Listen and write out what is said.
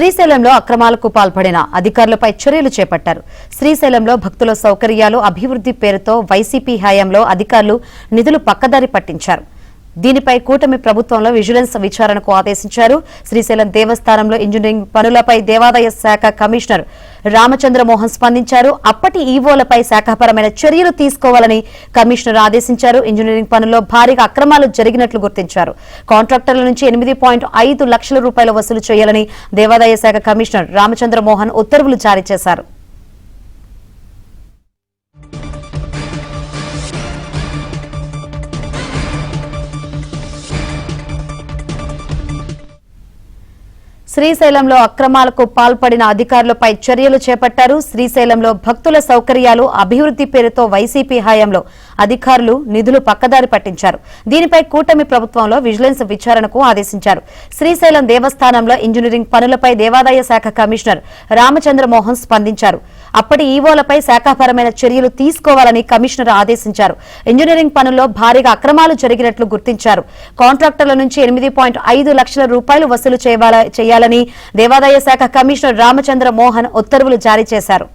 శ్రీశైలంలో అక్రమాలకు పాల్పడిన అధికారులపై చర్యలు చేపట్టారు. శ్రీశైలంలో భక్తుల సౌకర్యాలు అభివృద్ధి పేరుతో వైసీపీ హయాంలో అధికారులు నిధులు పక్కదారి పట్టించారు. దీనిపై కూటమి ప్రభుత్వంలో విజిలెన్స్ విచారణకు ఆదేశించారు. శ్రీశైలం దేవస్థానంలో ఇంజనీరింగ్ పనులపై దేవాదాయ శాఖ కమిషనర్ రామచంద్రమోహన్ స్పందించారు. అప్పటి ఈవోలపై శాఖాపరమైన చర్యలు తీసుకోవాలని కమిషనర్ ఆదేశించారు. ఇంజనీరింగ్ పనుల్లో భారీగా అక్రమాలు జరిగినట్లు గుర్తించారు. కాంట్రాక్టర్ల నుంచి 8.5 లక్షల రూపాయలు వసూలు చేయాలని దేవాదాయ శాఖ కమిషనర్ రామచంద్రమోహన్ ఉత్తర్వులు జారీ చేశారు. శ్రీశైలంలో అక్రమాలకు పాల్పడిన అధికారులపై చర్యలు చేపట్టారు. శ్రీశైలంలో భక్తుల సౌకర్యాలు అభివృద్ధి పేరుతో వైసీపీ హయాంలో అధికారులు నిధులు పక్కదారి పట్టించారు. దీనిపై కూటమి ప్రభుత్వంలో విజిలెన్స్ విచారణకు ఆదేశించారు. శ్రీశైలం దేవస్థానంలో ఇంజనీరింగ్ పనులపై దేవాదాయ శాఖ కమిషనర్ రామచంద్రమోహన్ స్పందించారు. అప్పటి ఈవోలపై శాఖాపరమైన చర్యలు తీసుకోవాలని కమిషనర్ ఆదేశించారు. ఇంజనీరింగ్ పనుల్లో భారీగా అక్రమాలు జరిగినట్లు గుర్తించారు. కాంట్రాక్టర్ల నుంచి 8.5 లక్షల రూపాయలు వసూలు చేయాలని దేవాదాయ శాఖ కమిషనర్ రామచంద్రమోహన్ ఉత్తర్వులు జారీ చేశారు.